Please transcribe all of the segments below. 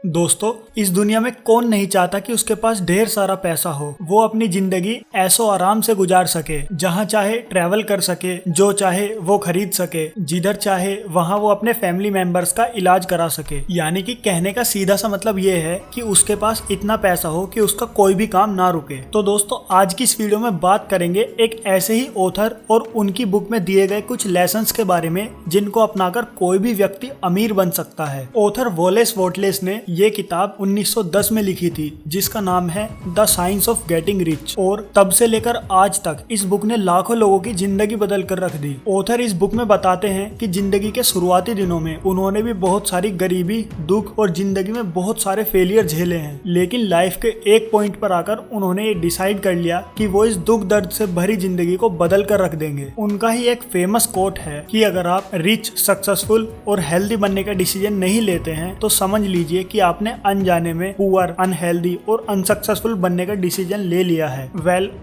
दोस्तों, इस दुनिया में कौन नहीं चाहता कि उसके पास ढेर सारा पैसा हो, वो अपनी जिंदगी ऐसो आराम से गुजार सके, जहाँ चाहे ट्रैवल कर सके, जो चाहे वो खरीद सके, जिधर चाहे वहाँ वो अपने फैमिली मेंबर्स का इलाज करा सके। यानी कि कहने का सीधा सा मतलब ये है कि उसके पास इतना पैसा हो कि उसका कोई भी काम ना रुके। तो दोस्तों, आज की इस वीडियो में बात करेंगे एक ऐसे ही ऑथर और उनकी बुक में दिए गए कुछ लेसन्स के बारे में, जिनको अपनाकर कोई भी व्यक्ति अमीर बन सकता है। ऑथर वॉलेस वॉटलेस ने ये किताब 1910 में लिखी थी, जिसका नाम है the science of getting rich, और तब से लेकर आज तक इस बुक ने लाखों लोगों की जिंदगी बदल कर रख दी। ऑथर इस बुक में बताते हैं कि जिंदगी के शुरुआती दिनों में उन्होंने भी बहुत सारी गरीबी, दुख और जिंदगी में बहुत सारे फेलियर झेले हैं, लेकिन लाइफ के एक पॉइंट पर आकर उन्होंने ये डिसाइड कर लिया कि वो इस दुख दर्द से भरी जिंदगी को बदल कर रख देंगे। उनका ही एक फेमस कोट है कि अगर आप रिच, सक्सेसफुल और हेल्दी बनने का डिसीजन नहीं लेते हैं तो समझ लीजिए कि आपने अनजाने में पुअर, अनहेल्दी और अनसक्सेसफुल बनने का डिसीजन ले लिया है।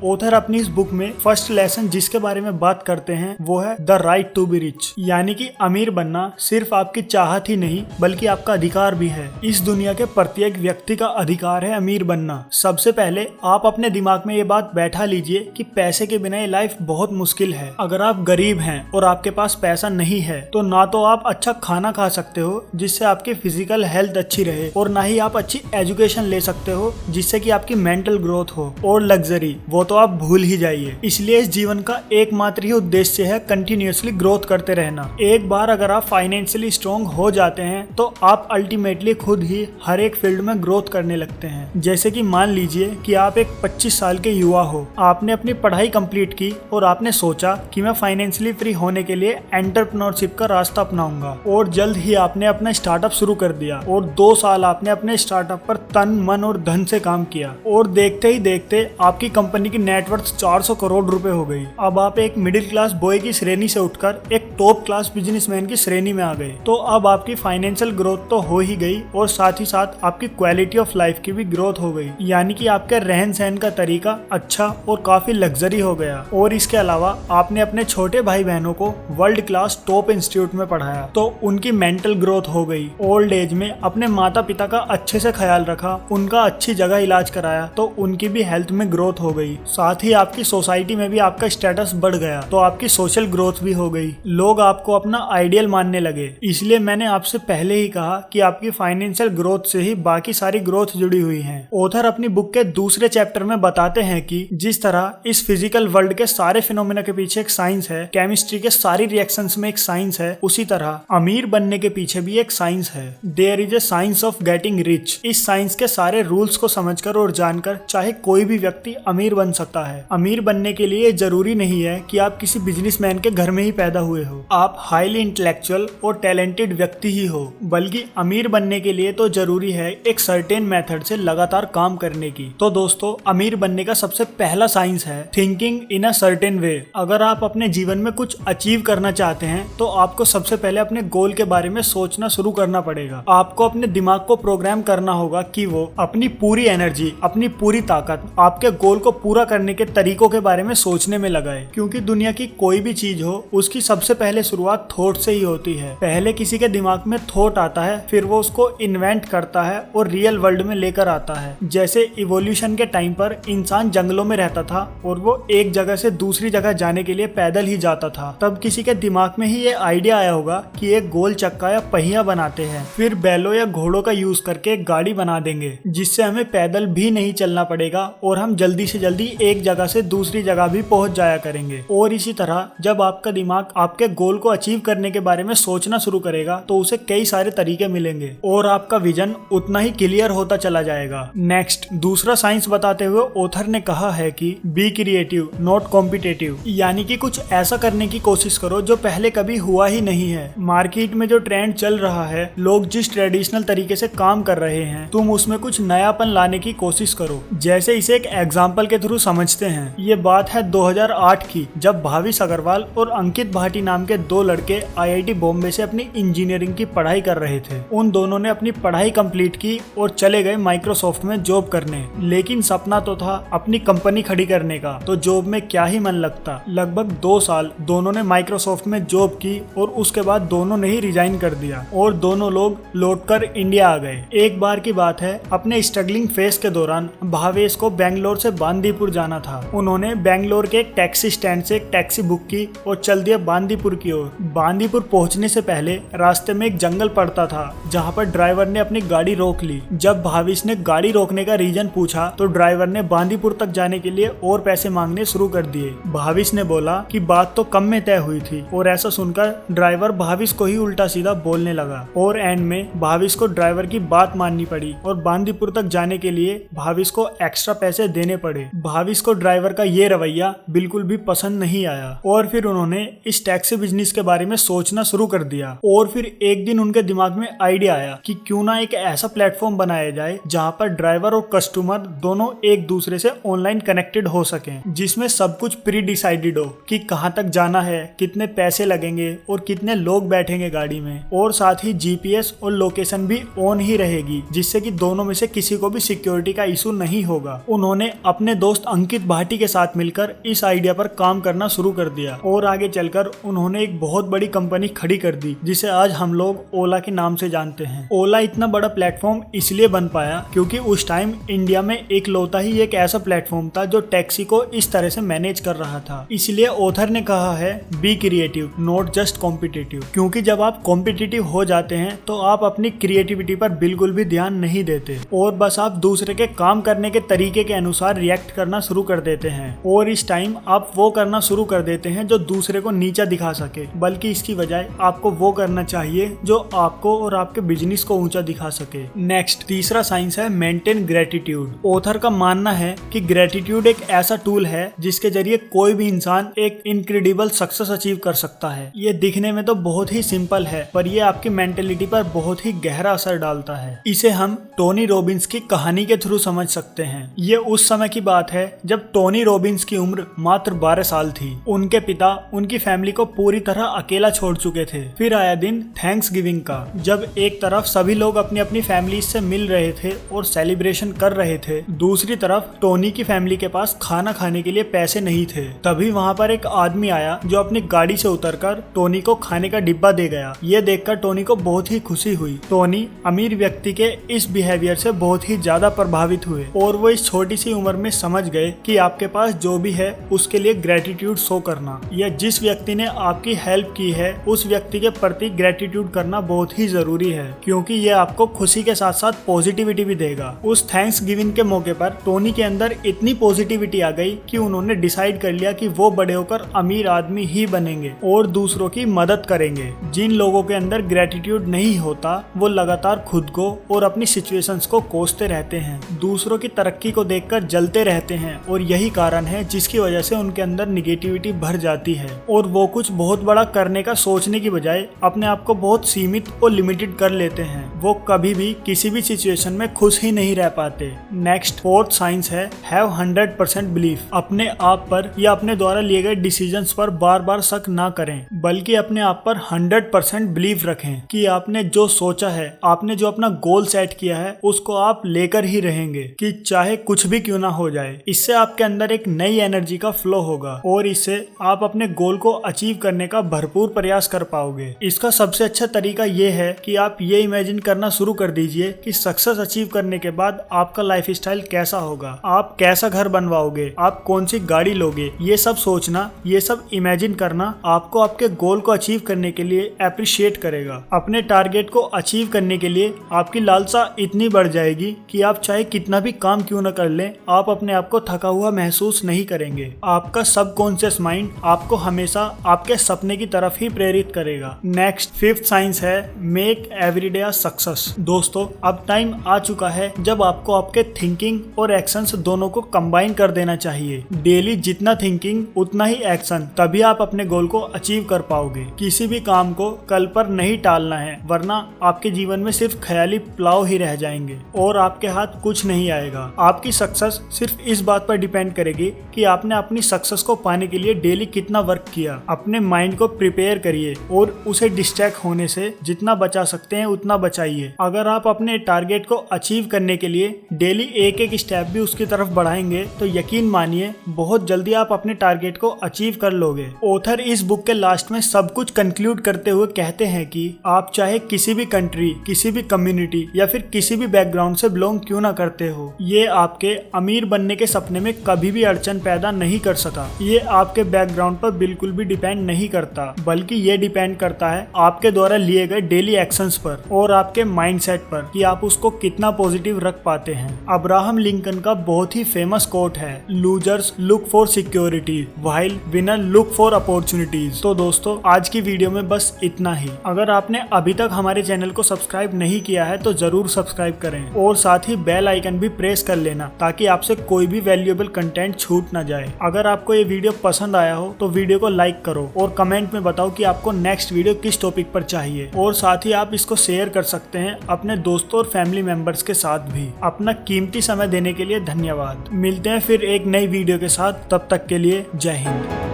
ऑथर अपनी इस बुक में फर्स्ट लेसन जिसके बारे में बात करते हैं वो है the right to be rich, यानी कि अमीर बनना सिर्फ आपकी चाहत ही नहीं बल्कि आपका अधिकार भी है। इस दुनिया के प्रत्येक व्यक्ति का अधिकार है अमीर बनना। सबसे पहले आप अपने दिमाग में ये बात बैठा लीजिए कि पैसे के बिना ये लाइफ बहुत मुश्किल है। अगर आप गरीब हैं और आपके पास पैसा नहीं है तो ना तो आप अच्छा खाना खा सकते हो जिससे आपकी फिजिकल हेल्थ अच्छी रहे, और ना ही आप अच्छी एजुकेशन ले सकते हो जिससे कि आपकी मेंटल ग्रोथ हो, और लग्जरी वो तो आप भूल ही जाइए। इसलिए इस जीवन का एकमात्र ही उद्देश्य है कंटिन्यूअसली ग्रोथ करते रहना। एक बार अगर आप फाइनेंशियली स्ट्रॉन्ग हो जाते हैं तो आप अल्टीमेटली खुद ही हर एक फील्ड में ग्रोथ करने लगते हैं। जैसे कि मान लीजिए कि आप एक 25 साल के युवा हो, आपने अपनी पढ़ाई कंप्लीट की और आपने सोचा कि मैं फाइनेंशियली फ्री होने के लिए एंटरप्रेन्योरशिप का रास्ता अपनाऊंगा, और जल्द ही आपने अपना स्टार्टअप शुरू कर दिया और 2 साल आपने अपने स्टार्टअप पर तन, मन और धन से काम किया, और देखते ही देखते आपकी कंपनी की नेटवर्थ 400 करोड़ रुपए हो गई। अब आप एक मिडिल क्लास बॉय की श्रेणी से उठकर एक टॉप क्लास बिजनेसमैन की श्रेणी में आ गए। तो अब आपकी फाइनेंशियल ग्रोथ तो हो ही गई और साथ ही साथ आपकी क्वालिटी ऑफ लाइफ की भी ग्रोथ हो गई, यानी कि आपके रहन सहन का तरीका अच्छा और काफी लग्जरी हो गया। और इसके अलावा आपने अपने छोटे भाई बहनों को वर्ल्ड क्लास टॉप इंस्टीट्यूट में पढ़ाया तो उनकी मेंटल ग्रोथ हो गई। ओल्ड एज में अपने माता पिता का अच्छे से ख्याल रखा, उनका अच्छी जगह इलाज कराया तो उनकी भी हेल्थ में ग्रोथ हो गई। साथ ही आपकी सोसाइटी में भी आपका स्टेटस बढ़ गया तो आपकी सोशल ग्रोथ भी हो गई। लोग आपको अपना आइडियल मानने लगे। इसलिए मैंने आपसे पहले ही कहा कि आपकी फाइनेंशियल ग्रोथ से ही बाकी सारी ग्रोथ जुड़ी हुई है। ऑथर अपनी बुक के दूसरे चैप्टर में बताते हैं कि जिस तरह इस फिजिकल वर्ल्ड के सारे फिनोमेना के पीछे एक साइंस है, केमिस्ट्री के सारी रिएक्शंस में एक साइंस है, उसी तरह अमीर बनने के पीछे भी एक साइंस है। There is a science of getting rich. इस साइंस के सारे रूल्स को समझकर और जानकर चाहे कोई भी व्यक्ति अमीर बन सकता है। अमीर बनने के लिए जरूरी नहीं है कि आप किसी बिजनेसमैन के घर में ही पैदा हुए हो, आप हाईली इंटेलेक्चुअल और टैलेंटेड व्यक्ति ही हो, बल्कि अमीर बनने के लिए तो जरूरी है एक सर्टेन मेथड से लगातार काम करने की। तो दोस्तों, अमीर बनने का सबसे पहला साइंस है thinking in a certain way. अगर आप अपने जीवन में कुछ अचीव करना चाहते हैं तो आपको सबसे पहले अपने गोल के बारे में सोचना शुरू करना पड़ेगा। आपको अपने दिमाग को प्रोग्राम करना होगा कि वो अपनी पूरी एनर्जी, अपनी पूरी ताकत आपके गोल को पूरा करने के तरीकों के बारे में सोचने में लगाए, क्योंकि दुनिया की कोई भी चीज हो उसकी सबसे पहले शुरुआत थॉट से ही होती है। पहले किसी के दिमाग में थॉट आता है, फिर वो उसको इन्वेंट करता है और रियल वर्ल्ड में लेकर आता है। जैसे इवोल्यूशन के टाइम पर इंसान जंगलों में रहता था और वो एक जगह से दूसरी जगह जाने के लिए पैदल ही जाता था, तब किसी के दिमाग में ही ये आइडिया आया होगा कि एक गोल चक्का या पहिया बनाते हैं, फिर बैलों या घोड़ों का यूज करके एक गाड़ी बना देंगे जिससे हमें पैदल भी नहीं चलना पड़ेगा और हम जल्दी से जल्दी एक जगह से दूसरी जगह भी पहुंच जाया करेंगे। और इसी तरह जब आपका दिमाग आपके गोल को अचीव करने के बारे में सोचना शुरू करेगा तो उसे कई सारे तरीके मिलेंगे और आपका विजन उतना ही क्लियर होता चला जाएगा। नेक्स्ट, दूसरा साइंस बताते हुए ऑथर ने कहा है कि बी क्रिएटिव नॉट कॉम्पिटेटिव, यानी कि कुछ ऐसा करने की कोशिश करो जो पहले कभी हुआ ही नहीं है। मार्केट में जो ट्रेंड चल रहा है, लोग जिस ट्रेडिशनल तरीके से काम कर रहे हैं, तुम उसमें कुछ नयापन लाने की कोशिश करो। जैसे इसे एक एग्जाम्पल के थ्रू समझते हैं। ये बात है 2008 की, जब भाविश अग्रवाल और अंकित भाटी नाम के 2 लड़के IIT बॉम्बे से अपनी इंजीनियरिंग की पढ़ाई कर रहे थे। उन दोनों ने अपनी पढ़ाई कंप्लीट की और चले गए माइक्रोसॉफ्ट में जॉब करने, लेकिन सपना तो था अपनी कंपनी खड़ी करने का, तो जॉब में क्या ही मन लगता। लगभग 2 साल दोनों ने माइक्रोसॉफ्ट में जॉब की और उसके बाद दोनों ने ही रिजाइन कर दिया और दोनों लोग लौटकर इंडिया आ आ गए। एक बार की बात है, अपने स्ट्रगलिंग फेज के दौरान भावेश को बेंगलोर से बांदीपुर जाना था। उन्होंने बेंगलोर के एक टैक्सी स्टैंड से एक टैक्सी बुक की और चल दिया बांदीपुर की ओर। बांदीपुर पहुंचने से पहले रास्ते में एक जंगल पड़ता था, जहां पर ड्राइवर ने अपनी गाड़ी रोक ली। जब भावेश ने गाड़ी रोकने का रीजन पूछा तो ड्राइवर ने बांदीपुर तक जाने के लिए और पैसे मांगने शुरू कर दिए। भावेश ने बोला कि बात तो कम में तय हुई थी, और ऐसा सुनकर ड्राइवर भावेश को ही उल्टा सीधा बोलने लगा और एंड में भावेश को ड्राइवर की बात माननी पड़ी और बांदीपुर तक जाने के लिए भावेश को एक्स्ट्रा पैसे देने पड़े। भावेश को ड्राइवर का ये रवैया बिल्कुल भी पसंद नहीं आया और फिर उन्होंने इस टैक्सी बिजनेस के बारे में सोचना शुरू कर दिया। और फिर एक दिन उनके दिमाग में आइडिया आया कि क्यों ना एक ऐसा प्लेटफॉर्म बनाया जाए जहां पर ड्राइवर और कस्टमर दोनों एक दूसरे से ऑनलाइन कनेक्टेड हो सकें, जिसमें सब कुछ प्री डिसाइडेड हो कि कहां तक जाना है, कितने पैसे लगेंगे और कितने लोग बैठेंगे गाड़ी में, और साथ ही जीपीएस और लोकेशन भी ऑन ही रहेगी, जिससे कि दोनों में से किसी को भी सिक्योरिटी का इशू नहीं होगा। उन्होंने अपने दोस्त अंकित भाटी के साथ मिलकर इस आइडिया पर काम करना शुरू कर दिया और आगे चलकर उन्होंने एक बहुत बड़ी कंपनी खड़ी कर दी, जिसे आज हम लोग ओला के नाम से जानते हैं। ओला इतना बड़ा प्लेटफॉर्म इसलिए बन पाया क्योंकि उस टाइम इंडिया में एक लौता ही एक ऐसा प्लेटफॉर्म था जो टैक्सी को इस तरह से मैनेज कर रहा था। इसलिए ऑथर ने कहा है, be creative not just competitive, क्योंकि जब आप कॉम्पिटिटिव हो जाते हैं तो आप अपनी क्रिएटिविटी पर बिल्कुल भी ध्यान नहीं देते और बस आप दूसरे के काम करने के तरीके के अनुसार रिएक्ट करना शुरू कर देते हैं। और इस टाइम आप वो करना शुरू कर देते हैं जो दूसरे को नीचा दिखा सके, बल्कि इसकी बजाय आपको वो करना चाहिए जो आपको और आपके बिजनेस को ऊंचा दिखा सके। नेक्स्ट, तीसरा साइंस है मेंटेन ग्रेटिट्यूड। ऑथर का मानना है कि ग्रेटिट्यूड एक ऐसा टूल है जिसके जरिए कोई भी इंसान एक इनक्रेडिबल सक्सेस अचीव कर सकता है। ये दिखने में तो बहुत ही सिंपल है, पर ये आपकी मेंटेलिटी पर बहुत ही गहरा असर डालता है। इसे हम टोनी रॉबिन्स की कहानी के थ्रू समझ सकते हैं। ये उस समय की बात है जब टोनी रॉबिन्स की उम्र मात्र 12 साल थी। उनके पिता उनकी फैमिली को पूरी तरह अकेला छोड़ चुके थे। फिर आया दिन थैंक्स गिविंग का, जब एक तरफ सभी लोग अपनी अपनी फैमिली से मिल रहे थे और सेलिब्रेशन कर रहे थे, दूसरी तरफ टोनी की फैमिली के पास खाना खाने के लिए पैसे नहीं थे। तभी वहाँ पर एक आदमी आया जो अपनी गाड़ी से उतरकर टोनी को खाने का डिब्बा दे गया। ये देखकर टोनी को बहुत ही खुशी हुई। टोनी अमीर व्यक्ति के इस बिहेवियर से बहुत ही ज्यादा प्रभावित हुए और वो इस छोटी सी उम्र में समझ गए कि आपके पास जो भी है उसके लिए ग्रेटिट्यूड शो करना, या जिस व्यक्ति ने आपकी हेल्प की है उस व्यक्ति के प्रति ग्रेटिट्यूड करना बहुत ही जरूरी है, क्योंकि ये आपको खुशी के साथ साथ पॉजिटिविटी भी देगा। उस थैंक्स गिविंग के मौके पर टोनी के अंदर इतनी पॉजिटिविटी आ गई कि उन्होंने डिसाइड कर लिया कि वो बड़े होकर अमीर आदमी ही बनेंगे और दूसरों की मदद करेंगे। जिन लोगों के अंदर ग्रेटिट्यूड नहीं होता वो लगातार खुद को और अपनी सिचुएशंस को कोसते रहते हैं, दूसरों की तरक्की को देखकर जलते रहते हैं, और यही कारण है जिसकी वजह से उनके अंदर निगेटिविटी भर जाती है और वो कुछ बहुत बड़ा करने का सोचने की बजाय अपने आप को बहुत सीमित और लिमिटेड कर लेते हैं। वो कभी भी किसी भी सिचुएशन में खुश ही नहीं रह पाते। नेक्स्ट, फोर्थ साइंस है हैव 100% बिलीफ। अपने आप पर या अपने द्वारा लिए गए डिसीजंस पर बार बार शक ना करें, बल्कि अपने आप पर 100% बिलीव रखें कि आपने जो सोचा है, आपने जो अपना गोल सेट किया है उसको आप लेकर ही रहेंगे, कि चाहे कुछ भी क्यों ना हो जाए। इससे आपके अंदर एक नई एनर्जी का फ्लो होगा और इससे आप अपने गोल को अचीव करने का भरपूर प्रयास कर पाओगे। इसका सबसे अच्छा तरीका ये है कि आप ये इमेजिन करना शुरू कर दीजिए कि सक्सेस अचीव करने के बाद आपका लाइफस्टाइल कैसा होगा, आप कैसा घर बनवाओगे, आप कौन सी गाड़ी लोगे। ये सब सोचना, ये सब इमेजिन करना आपको आपके गोल को अचीव करने के लिए अप्रिशिएट करेगा। अपने टारगेट को अचीव करने के लिए आपकी लालसा इतनी बढ़ जाएगी कि आप चाहे कितना भी काम क्यों न कर लें, आप अपने आप को थका हुआ महसूस नहीं करेंगे। आपका सबकॉन्शियस माइंड आपको हमेशा आपके सपने की तरफ ही प्रेरित करेगा। नेक्स्ट, फिफ्थ साइंस है मेक एवरीडे अ सक्सेस। दोस्तों, अब टाइम आ चुका है जब आपको आपके थिंकिंग और एक्शंस दोनों को कंबाइन कर देना चाहिए। डेली जितना थिंकिंग उतना ही एक्शन, तभी आप अपने गोल को अचीव कर पाओगे। किसी भी काम को कल पर नहीं टालना है, वरना आपके जीवन में सिर्फ ख्याली प्लाव ही रह जाएंगे और आपके हाथ कुछ नहीं आएगा। आपकी सक्सेस सिर्फ इस बात पर डिपेंड करेगी कि आपने अपनी सक्सेस को पाने के लिए डेली कितना वर्क किया। अपने माइंड को प्रिपेयर करिए और उसे डिस्ट्रैक्ट होने से जितना बचा सकते हैं उतना बचाइए। अगर आप अपने टारगेट को अचीव करने के लिए डेली एक एक स्टेप भी उसकी तरफ बढ़ाएंगे तो यकीन मानिए बहुत जल्दी आप अपने टारगेट को अचीव कर लोगे। ऑथर इस बुक के लास्ट में सब कुछ कंक्लूड करते हुए कहते हैं कि आप चाहे किसी भी कंट्री, किसी भी कम्युनिटी या फिर किसी भी बैकग्राउंड से बिलोंग क्यों ना करते हो, ये आपके अमीर बनने के सपने में कभी भी अड़चन पैदा नहीं कर सका। ये आपके बैकग्राउंड पर बिल्कुल भी डिपेंड नहीं करता, बल्कि ये डिपेंड करता है आपके द्वारा लिए गए डेली एक्शंस पर और आपके माइंडसेट पर कि आप उसको कितना पॉजिटिव रख पाते हैं। अब्राहम लिंकन का बहुत ही फेमस कोट है, losers look for security while winner look for opportunities. तो दोस्तों, आज की वीडियो में बस इतना ही। अगर आपने अभी तक हमारे चैनल को सब्सक्राइब नहीं किया है तो जरूर सब्सक्राइब करें और साथ ही बेल आइकन भी प्रेस कर लेना ताकि आपसे कोई भी वैल्यूएबल कंटेंट छूट ना जाए। अगर आपको ये वीडियो पसंद आया हो तो वीडियो को लाइक करो और कमेंट में बताओ कि आपको नेक्स्ट वीडियो किस टॉपिक पर चाहिए, और साथ ही आप इसको शेयर कर सकते हैं अपने दोस्तों और फैमिली मेंबर्स के साथ भी। अपना कीमती समय देने के लिए धन्यवाद। मिलते हैं फिर एक नई वीडियो के साथ, तब तक के लिए जय हिंद।